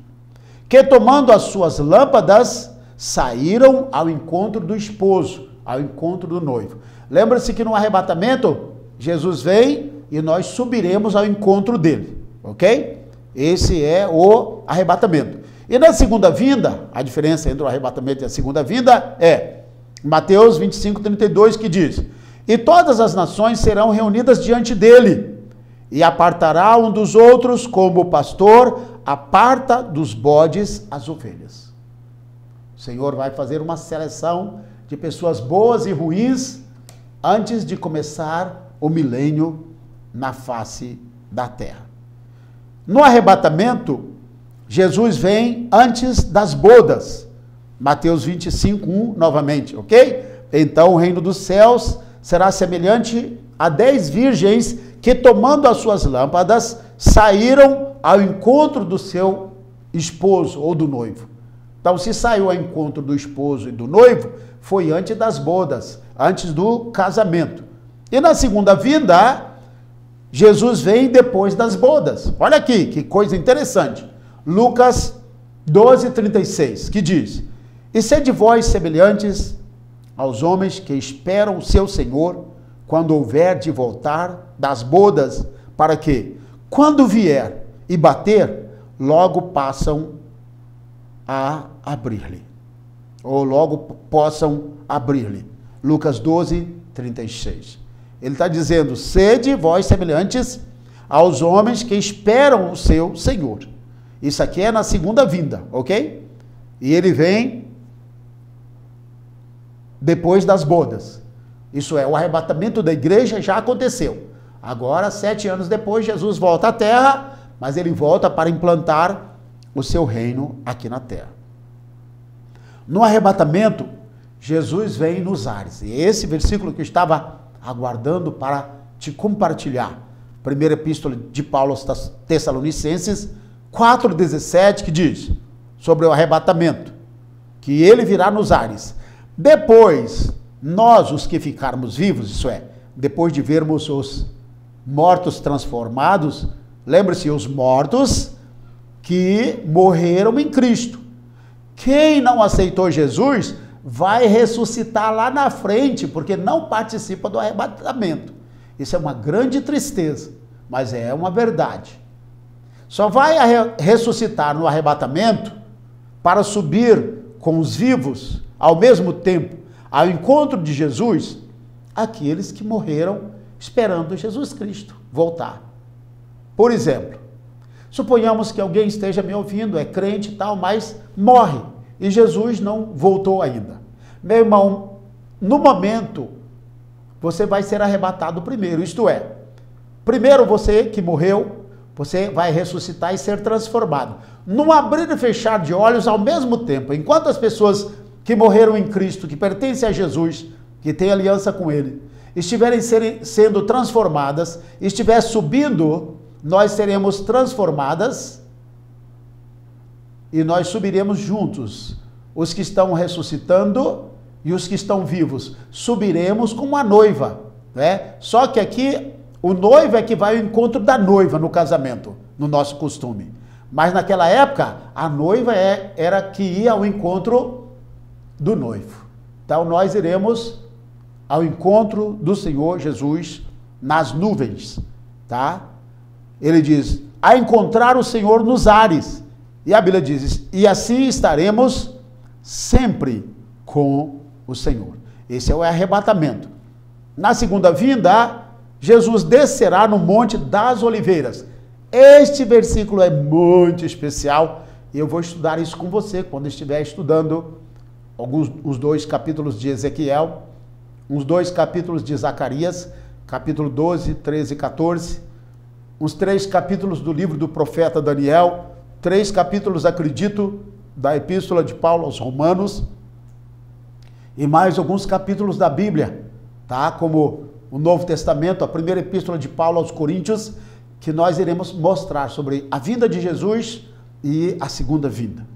que tomando as suas lâmpadas, saíram ao encontro do esposo, ao encontro do noivo. Lembra-se que no arrebatamento, Jesus vem e nós subiremos ao encontro dele, ok? Esse é o arrebatamento. E na segunda vinda, a diferença entre o arrebatamento e a segunda vinda é Mateus 25:32, que diz: e todas as nações serão reunidas diante dele, e apartará um dos outros, como o pastor aparta dos bodes as ovelhas. O Senhor vai fazer uma seleção de pessoas boas e ruins antes de começar o milênio na face da terra. No arrebatamento, Jesus vem antes das bodas. Mateus 25:1, novamente, ok? Então o reino dos céus será semelhante a 10 virgens que, tomando as suas lâmpadas, saíram ao encontro do seu esposo ou do noivo. Então, se saiu ao encontro do esposo e do noivo, foi antes das bodas, antes do casamento. E na segunda vinda, Jesus vem depois das bodas. Olha aqui, que coisa interessante. Lucas 12:36, que diz: e sede vós semelhantes aos homens que esperam o seu Senhor, quando houver de voltar das bodas, para que, quando vier e bater, logo passam a abrir-lhe, ou logo possam abrir-lhe. Lucas 12:36. Ele está dizendo: sede vós semelhantes aos homens que esperam o seu Senhor. Isso aqui é na segunda vinda, ok? E ele vem depois das bodas. Isso é, o arrebatamento da igreja já aconteceu. Agora, 7 anos depois, Jesus volta à terra, mas ele volta para implantar o seu reino aqui na terra. No arrebatamento, Jesus vem nos ares. E esse versículo que eu estava aguardando para te compartilhar. Primeira epístola de Paulo aos Tessalonicenses 4:17, que diz sobre o arrebatamento, que ele virá nos ares. Depois, nós, os que ficarmos vivos, isso é, depois de vermos os mortos transformados, lembre-se, os mortos que morreram em Cristo. Quem não aceitou Jesus vai ressuscitar lá na frente, porque não participa do arrebatamento. Isso é uma grande tristeza, mas é uma verdade. Só vai ressuscitar no arrebatamento para subir com os vivos ao mesmo tempo ao encontro de Jesus aqueles que morreram esperando Jesus Cristo voltar. Por exemplo, suponhamos que alguém esteja me ouvindo, é crente e tal, mas morre e Jesus não voltou ainda. Meu irmão, no momento, você vai ser arrebatado primeiro, isto é, primeiro você que morreu, você vai ressuscitar e ser transformado. Num abrir e fechar de olhos ao mesmo tempo, enquanto as pessoas que morreram em Cristo, que pertencem a Jesus, que têm aliança com Ele, estiverem sendo transformadas, estiver subindo, nós seremos transformadas e nós subiremos juntos. Os que estão ressuscitando e os que estão vivos, subiremos como a noiva, né? Só que aqui, o noivo é que vai ao encontro da noiva no casamento, no nosso costume. Mas naquela época, a noiva era que ia ao encontro do noivo. Então nós iremos ao encontro do Senhor Jesus nas nuvens, tá? Ele diz, a encontrar o Senhor nos ares. E a Bíblia diz, e assim estaremos sempre com o Senhor. Esse é o arrebatamento. Na segunda vinda, Jesus descerá no Monte das Oliveiras. Este versículo é muito especial e eu vou estudar isso com você quando estiver estudando os 2 capítulos de Ezequiel, uns 2 capítulos de Zacarias, capítulo 12, 13 e 14, uns 3 capítulos do livro do profeta Daniel, 3 capítulos, acredito, da epístola de Paulo aos Romanos, e mais alguns capítulos da Bíblia, tá? Como o Novo Testamento, a primeira epístola de Paulo aos Coríntios, que nós iremos mostrar sobre a vinda de Jesus e a segunda vinda.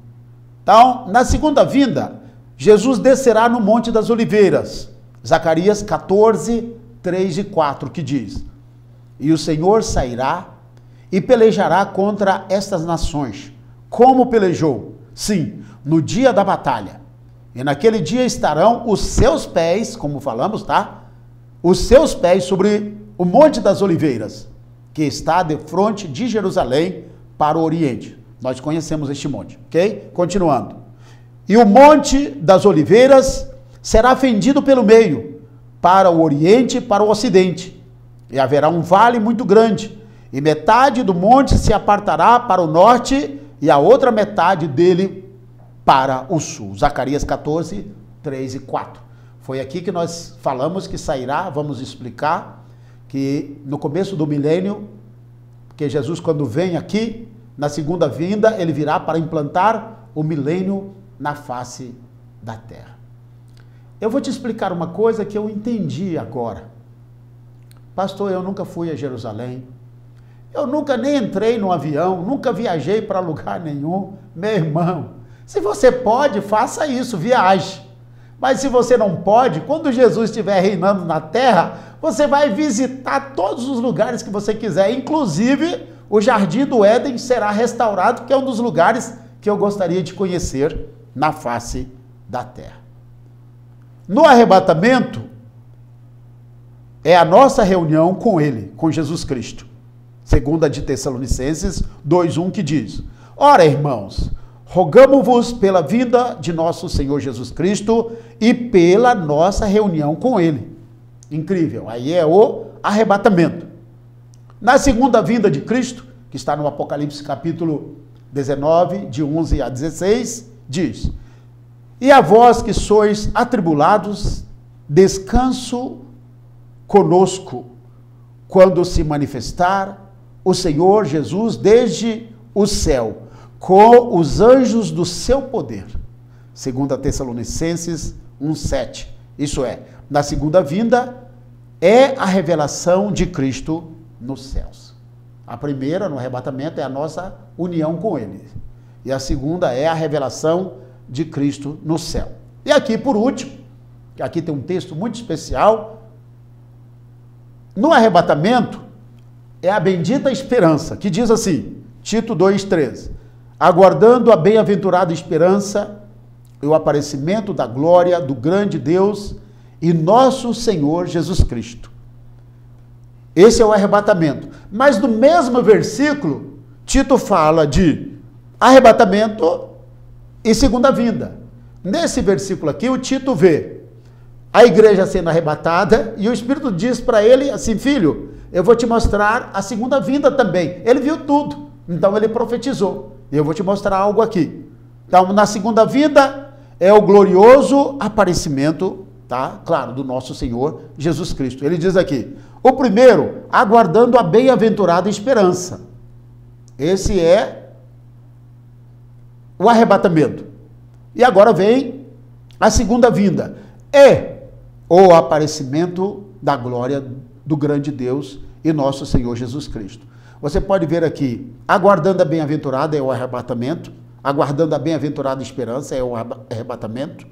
Então, na segunda vinda, Jesus descerá no Monte das Oliveiras. Zacarias 14, 3 e 4, que diz, E o Senhor sairá e pelejará contra estas nações, como pelejou, sim, no dia da batalha. E naquele dia estarão os seus pés, como falamos, tá? Os seus pés sobre o Monte das Oliveiras, que está de frente de Jerusalém para o Oriente. Nós conhecemos este monte, ok? Continuando. E o Monte das Oliveiras será fendido pelo meio, para o Oriente e para o Ocidente. E haverá um vale muito grande, e metade do monte se apartará para o norte, e a outra metade dele para o sul. Zacarias 14, 3 e 4. Foi aqui que nós falamos que sairá, vamos explicar, que no começo do milênio, que Jesus quando vem aqui, na segunda vinda, ele virá para implantar o milênio na face da terra. Eu vou te explicar uma coisa que eu entendi agora. Pastor, eu nunca fui a Jerusalém, eu nunca nem entrei no avião, nunca viajei para lugar nenhum. Meu irmão, se você pode, faça isso, viaje. Mas se você não pode, quando Jesus estiver reinando na terra, você vai visitar todos os lugares que você quiser, inclusive o Jardim do Éden será restaurado, que é um dos lugares que eu gostaria de conhecer na face da terra. No arrebatamento, é a nossa reunião com Ele, com Jesus Cristo. Segunda de Tessalonicenses 2:1, que diz: Ora, irmãos, rogamo-vos pela vinda de nosso Senhor Jesus Cristo e pela nossa reunião com Ele. Incrível, aí é o arrebatamento. Na segunda vinda de Cristo, que está no Apocalipse capítulo 19, de 11 a 16, diz: E a vós que sois atribulados, descanso conosco, quando se manifestar o Senhor Jesus desde o céu, com os anjos do seu poder. 2 Tessalonicenses 1:7. Isso é, na segunda vinda é a revelação de Cristo nos céus. A primeira, no arrebatamento, é a nossa união com Ele. E a segunda é a revelação de Cristo no céu. E aqui, por último, aqui tem um texto muito especial. No arrebatamento, é a bendita esperança, que diz assim, Tito 2:13, aguardando a bem-aventurada esperança e o aparecimento da glória do grande Deus e nosso Senhor Jesus Cristo. Esse é o arrebatamento. Mas no mesmo versículo, Tito fala de arrebatamento e segunda vinda. Nesse versículo aqui, o Tito vê a igreja sendo arrebatada e o Espírito diz para ele assim, filho, eu vou te mostrar a segunda vinda também. Ele viu tudo, então ele profetizou. Eu vou te mostrar algo aqui. Então, na segunda vinda é o glorioso aparecimento, tá? Claro, do nosso Senhor Jesus Cristo. Ele diz aqui, o primeiro, aguardando a bem-aventurada esperança. Esse é o arrebatamento. E agora vem a segunda vinda. É o aparecimento da glória do grande Deus e nosso Senhor Jesus Cristo. Você pode ver aqui, aguardando a bem-aventurada é o arrebatamento, aguardando a bem-aventurada esperança é o arrebatamento.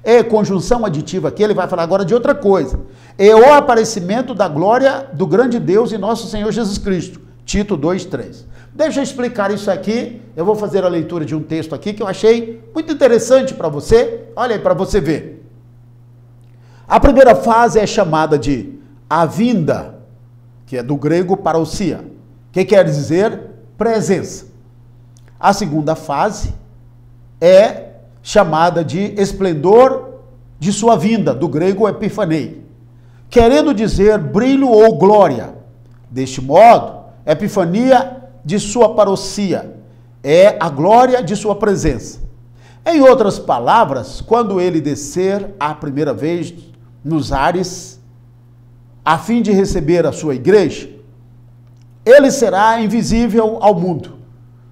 É conjunção aditiva aqui, ele vai falar agora de outra coisa. É o aparecimento da glória do grande Deus e nosso Senhor Jesus Cristo. Tito 2:3. Deixa eu explicar isso aqui, eu vou fazer a leitura de um texto aqui que eu achei muito interessante para você. Olha aí para você ver. A primeira fase é chamada de a vinda, que é do grego parousia, que quer dizer presença. A segunda fase é chamada de esplendor de sua vinda, do grego epifanei, querendo dizer brilho ou glória. Deste modo, epifania de sua parousia é a glória de sua presença. Em outras palavras, quando ele descer a primeira vez nos ares, a fim de receber a sua igreja, ele será invisível ao mundo,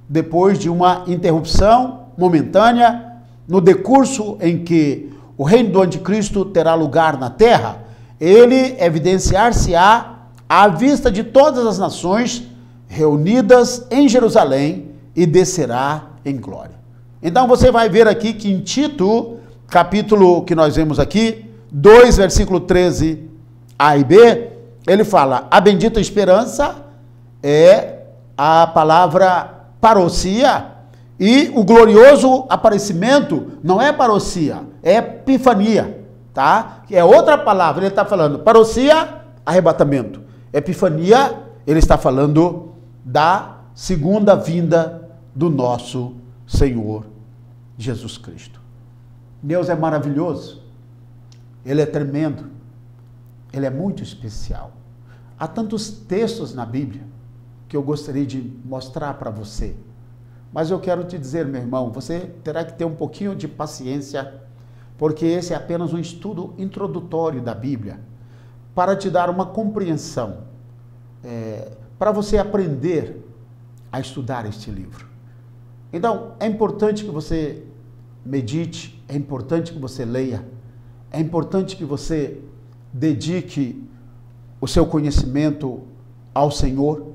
depois de uma interrupção momentânea no decurso em que o reino do anticristo terá lugar na terra. Ele evidenciar-se-á à vista de todas as nações reunidas em Jerusalém e descerá em glória. Então você vai ver aqui que em Tito, capítulo que nós vemos aqui, 2, versículo 13a e b, ele fala, a bendita esperança é a palavra parousia, e o glorioso aparecimento não é parousia, é epifania, tá? É outra palavra, ele está falando parousia, arrebatamento. Epifania, ele está falando da segunda vinda do nosso Senhor Jesus Cristo. Deus é maravilhoso, Ele é tremendo, Ele é muito especial. Há tantos textos na Bíblia que eu gostaria de mostrar para você. Mas eu quero te dizer, meu irmão, você terá que ter um pouquinho de paciência, porque esse é apenas um estudo introdutório da Bíblia, para te dar uma compreensão, para você aprender a estudar este livro. Então, é importante que você medite, é importante que você leia, é importante que você dedique o seu conhecimento ao Senhor.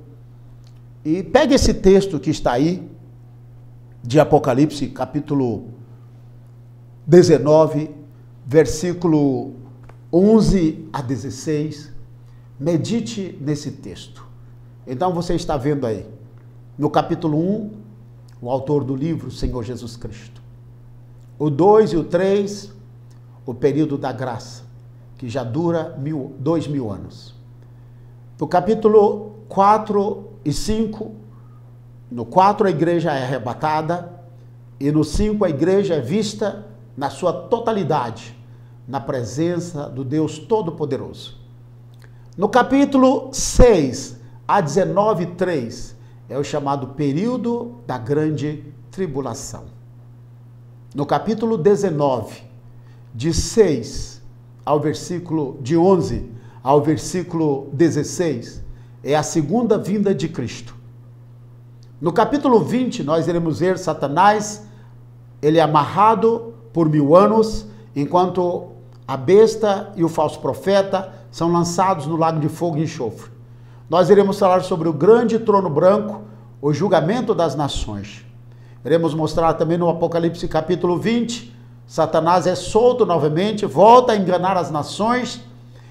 E pegue esse texto que está aí, de Apocalipse, capítulo 19, versículo 11 a 16. Medite nesse texto. Então você está vendo aí, no capítulo 1, o autor do livro, Senhor Jesus Cristo. O 2 e o 3, o período da graça, que já dura 2000 anos. No capítulo 4 e 5, no 4 a igreja é arrebatada, e no 5 a igreja é vista na sua totalidade, na presença do Deus Todo-Poderoso. No capítulo 6 a 19:3, é o chamado período da grande tribulação. No capítulo 19, de 6 ao versículo, de 11 ao versículo 16, é a segunda vinda de Cristo. No capítulo 20, nós iremos ver Satanás, ele é amarrado por 1000 anos, enquanto a besta e o falso profeta são lançados no lago de fogo e enxofre. Nós iremos falar sobre o grande trono branco, o julgamento das nações. Iremos mostrar também no Apocalipse capítulo 20, Satanás é solto novamente, volta a enganar as nações,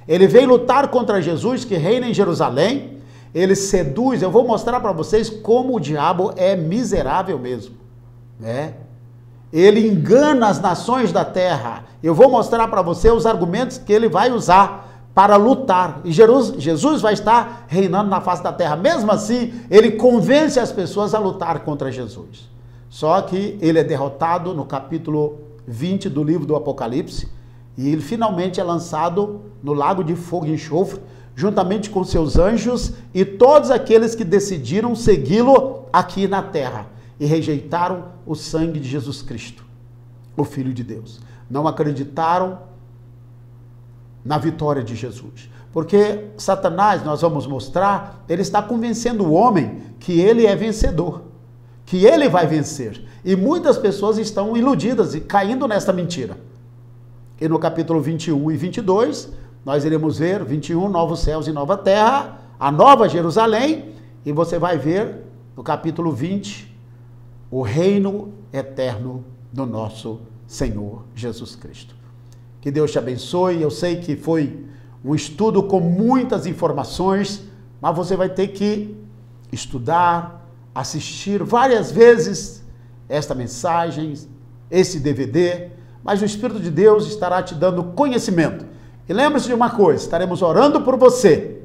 ele vem lutar contra Jesus, que reina em Jerusalém, ele seduz. Eu vou mostrar para vocês como o diabo é miserável mesmo, né? Ele engana as nações da terra. Eu vou mostrar para você os argumentos que ele vai usar para lutar. E Jesus vai estar reinando na face da terra. Mesmo assim, ele convence as pessoas a lutar contra Jesus. Só que ele é derrotado no capítulo 20 do livro do Apocalipse, e ele finalmente é lançado no lago de fogo e enxofre, juntamente com seus anjos e todos aqueles que decidiram segui-lo aqui na terra e rejeitaram o sangue de Jesus Cristo, o Filho de Deus. Não acreditaram na vitória de Jesus. Porque Satanás, nós vamos mostrar, ele está convencendo o homem que ele é vencedor, que ele vai vencer. E muitas pessoas estão iludidas e caindo nesta mentira. E no capítulo 21 e 22, nós iremos ver 21, novos céus e nova terra, a nova Jerusalém, e você vai ver no capítulo 20, o reino eterno do nosso Senhor Jesus Cristo. Que Deus te abençoe. Eu sei que foi um estudo com muitas informações, mas você vai ter que estudar, assistir várias vezes esta mensagem, esse DVD, mas o Espírito de Deus estará te dando conhecimento. E lembre-se de uma coisa, estaremos orando por você,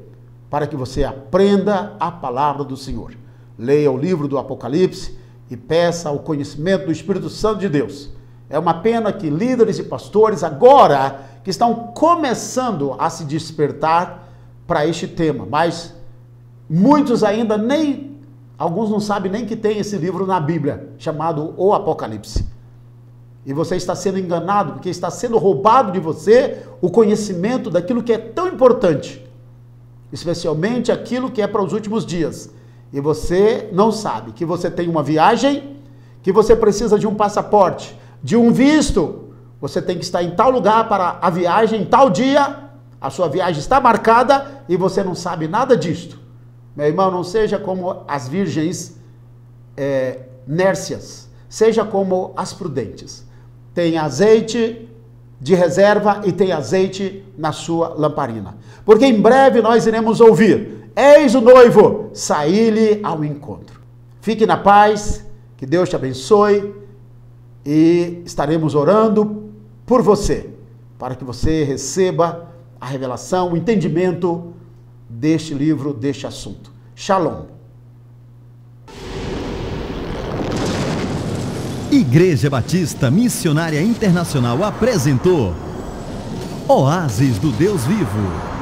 para que você aprenda a palavra do Senhor. Leia o livro do Apocalipse e peça o conhecimento do Espírito Santo de Deus. É uma pena que líderes e pastores agora que estão começando a se despertar para este tema, mas muitos ainda alguns não sabem nem que tem esse livro na Bíblia, chamado o Apocalipse. E você está sendo enganado, porque está sendo roubado de você o conhecimento daquilo que é tão importante, especialmente aquilo que é para os últimos dias. E você não sabe que você tem uma viagem, que você precisa de um passaporte, de um visto. Você tem que estar em tal lugar para a viagem, em tal dia, a sua viagem está marcada e você não sabe nada disto. Meu irmão, não seja como as virgens nércias, seja como as prudentes. Tenha azeite de reserva e tenha azeite na sua lamparina. Porque em breve nós iremos ouvir: eis o noivo, saí-lhe ao encontro. Fique na paz, que Deus te abençoe e estaremos orando por você, para que você receba a revelação, o entendimento deste livro, deste assunto. Shalom. Igreja Batista Missionária Internacional apresentou Oásis do Deus Vivo.